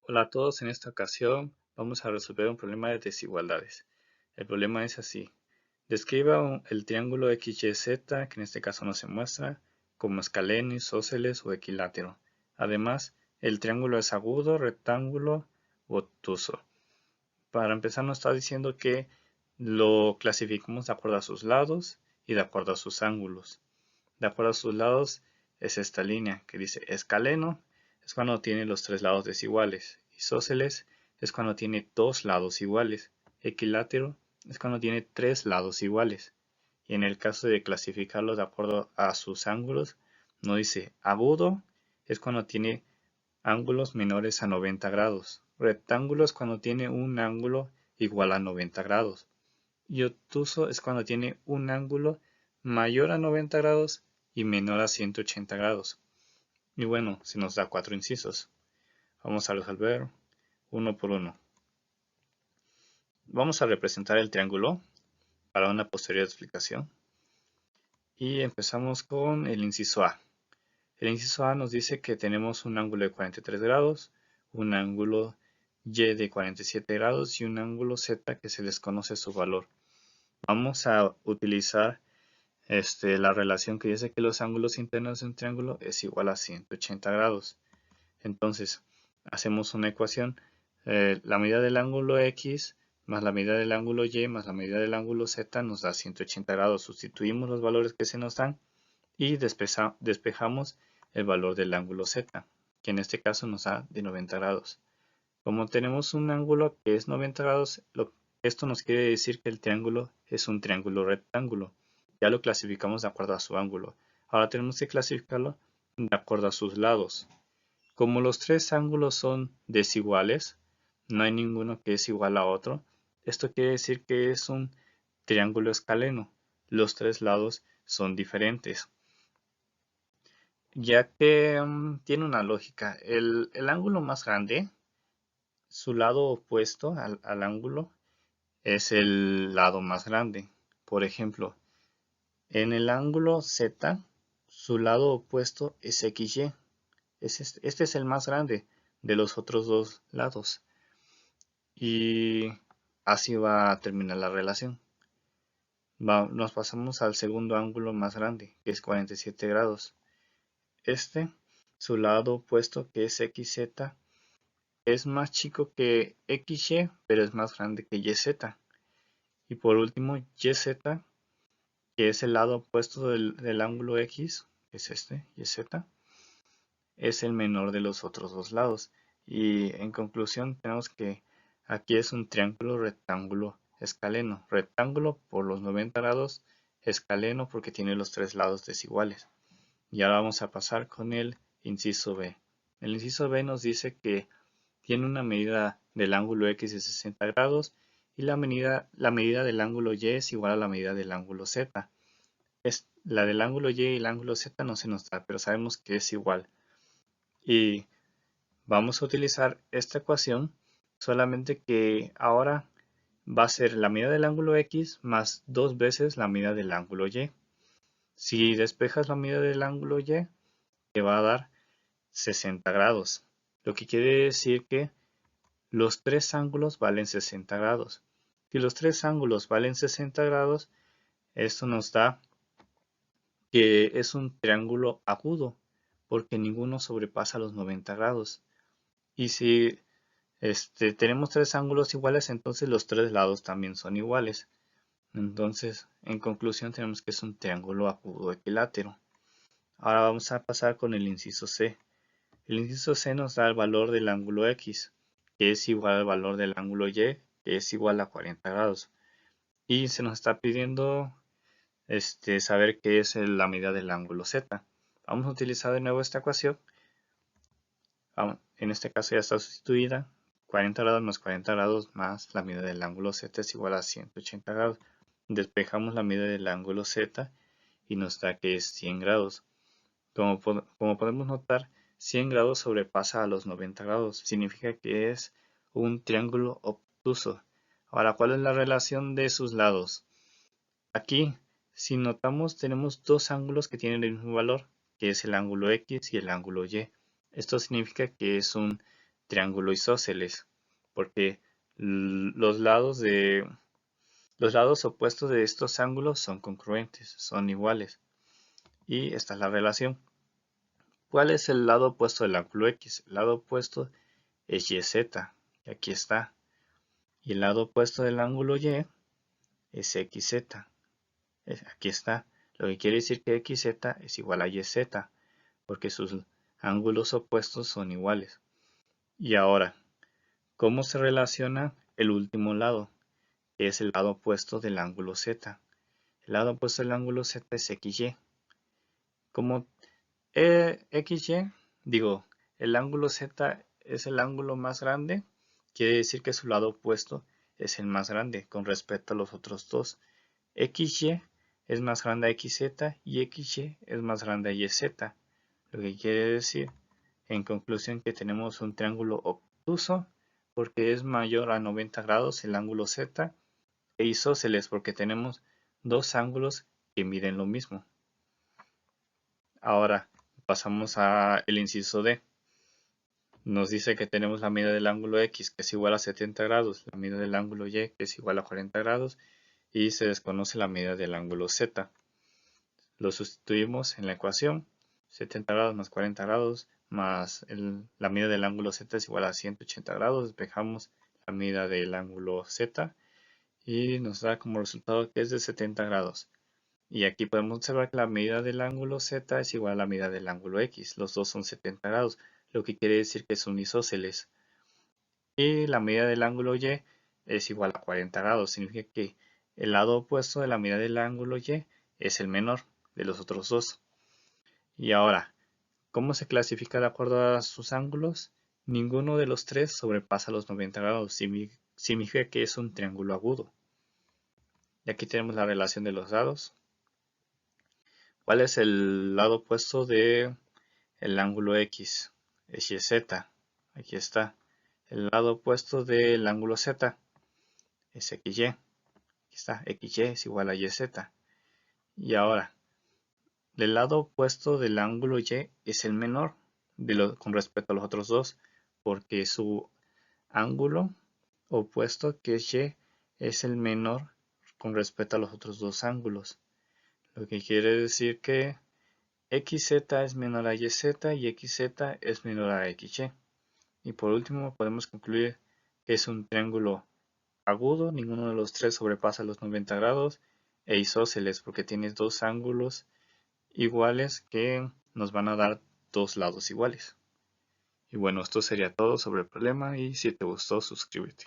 Hola a todos, en esta ocasión vamos a resolver un problema de desigualdades. El problema es así. Describa el triángulo XYZ, que en este caso no se muestra, como escaleno, isósceles o equilátero. Además, el triángulo es agudo, rectángulo o obtuso. Para empezar nos está diciendo que lo clasificamos de acuerdo a sus lados y de acuerdo a sus ángulos. De acuerdo a sus lados es esta línea que dice escaleno es cuando tiene los tres lados desiguales. Isósceles es cuando tiene dos lados iguales. Equilátero es cuando tiene tres lados iguales. Y en el caso de clasificarlos de acuerdo a sus ángulos, nos dice agudo es cuando tiene ángulos menores a 90 grados. Rectángulo es cuando tiene un ángulo igual a 90 grados. Y obtuso es cuando tiene un ángulo mayor a 90 grados y menor a 180 grados. Y bueno, se nos da cuatro incisos. Vamos a resolver uno por uno. Vamos a representar el triángulo para una posterior explicación. Y empezamos con el inciso A. El inciso A nos dice que tenemos un ángulo de 43 grados, un ángulo Y de 47 grados y un ángulo Z que se desconoce su valor. Vamos a utilizar la relación que dice que los ángulos internos de un triángulo es igual a 180 grados. Entonces, hacemos una ecuación. La medida del ángulo X más la medida del ángulo Y más la medida del ángulo Z nos da 180 grados. Sustituimos los valores que se nos dan y despejamos el valor del ángulo Z, que en este caso nos da de 90 grados. Como tenemos un ángulo que es 90 grados, esto nos quiere decir que el triángulo es un triángulo rectángulo. Ya lo clasificamos de acuerdo a su ángulo. Ahora tenemos que clasificarlo de acuerdo a sus lados. Como los tres ángulos son desiguales, no hay ninguno que es igual a otro, esto quiere decir que es un triángulo escaleno. Los tres lados son diferentes. Ya que tiene una lógica. El ángulo más grande, su lado opuesto al ángulo, es el lado más grande. Por ejemplo, en el ángulo Z, su lado opuesto es XY. Este es el más grande de los otros dos lados. Y así va a terminar la relación. Nos pasamos al segundo ángulo más grande, que es 47 grados. Su lado opuesto, que es XZ, es más chico que XY, pero es más grande que YZ. Y por último, YZ, que es el lado opuesto del ángulo X, que es YZ, es el menor de los otros dos lados. Y en conclusión, tenemos que aquí es un triángulo rectángulo escaleno. Rectángulo por los 90 grados, escaleno porque tiene los tres lados desiguales. Y ahora vamos a pasar con el inciso B. El inciso B nos dice que tiene una medida del ángulo X de 60 grados y la medida del ángulo Y es igual a la medida del ángulo Z. La del ángulo Y y el ángulo Z no se nos da, pero sabemos que es igual. Y vamos a utilizar esta ecuación, solamente que ahora va a ser la medida del ángulo X más dos veces la medida del ángulo Y. Si despejas la medida del ángulo Y, te va a dar 60 grados, lo que quiere decir que los tres ángulos valen 60 grados. Si los tres ángulos valen 60 grados, esto nos da que es un triángulo agudo, porque ninguno sobrepasa los 90 grados. Y si tenemos tres ángulos iguales, entonces los tres lados también son iguales. Entonces, en conclusión, tenemos que es un triángulo agudo equilátero. Ahora vamos a pasar con el inciso C. El inciso C nos da el valor del ángulo X, que es igual al valor del ángulo Y, que es igual a 40 grados. Y se nos está pidiendo saber qué es la medida del ángulo Z. Vamos a utilizar de nuevo esta ecuación. En este caso ya está sustituida. 40 grados más 40 grados más la medida del ángulo Z es igual a 180 grados. Despejamos la medida del ángulo Z y nos da que es 100 grados. Como podemos notar, 100 grados sobrepasa a los 90 grados. Significa que es un triángulo obtuso. Ahora, ¿cuál es la relación de sus lados? Aquí, si notamos, tenemos dos ángulos que tienen el mismo valor, que es el ángulo X y el ángulo Y. Esto significa que es un triángulo isósceles, porque los lados opuestos de estos ángulos son congruentes, son iguales. Y esta es la relación. ¿Cuál es el lado opuesto del ángulo X? El lado opuesto es YZ, y aquí está. Y el lado opuesto del ángulo Y es XZ, aquí está. Lo que quiere decir que XZ es igual a YZ, porque sus ángulos opuestos son iguales. Y ahora, ¿cómo se relaciona el último lado? Que es el lado opuesto del ángulo Z. El lado opuesto del ángulo Z es XY. Como XY, digo, el ángulo Z es el ángulo más grande, quiere decir que su lado opuesto es el más grande con respecto a los otros dos. XY es más grande a XZ y XY es más grande a YZ. Lo que quiere decir, en conclusión, que tenemos un triángulo obtuso porque es mayor a 90 grados el ángulo Z, e isósceles porque tenemos dos ángulos que miden lo mismo. Ahora pasamos al inciso D. Nos dice que tenemos la medida del ángulo X, que es igual a 70 grados, la medida del ángulo Y, que es igual a 40 grados, y se desconoce la medida del ángulo Z. Lo sustituimos en la ecuación, 70 grados más 40 grados más la medida del ángulo Z es igual a 180 grados, despejamos la medida del ángulo Z y nos da como resultado que es de 70 grados. Y aquí podemos observar que la medida del ángulo Z es igual a la medida del ángulo X, los dos son 70 grados, lo que quiere decir que son isósceles. Y la medida del ángulo Y es igual a 40 grados, significa que el lado opuesto de la medida del ángulo Y es el menor de los otros dos. Y ahora, ¿cómo se clasifica de acuerdo a sus ángulos? Ninguno de los tres sobrepasa los 90 grados, significa que es un triángulo agudo. Y aquí tenemos la relación de los lados. ¿Cuál es el lado opuesto de el ángulo X? Es YZ. Aquí está. El lado opuesto del ángulo Z es XY. Aquí está. XY es igual a YZ. Y ahora, el lado opuesto del ángulo Y es el menor con respecto a los otros dos, porque su ángulo opuesto, que es Y, es el menor con respecto a los otros dos ángulos. Lo que quiere decir que XZ es menor a YZ y XZ es menor a XY. Y por último podemos concluir que es un triángulo agudo, ninguno de los tres sobrepasa los 90 grados, e isósceles porque tiene dos ángulos iguales que nos van a dar dos lados iguales. Y bueno, esto sería todo sobre el problema y si te gustó suscríbete.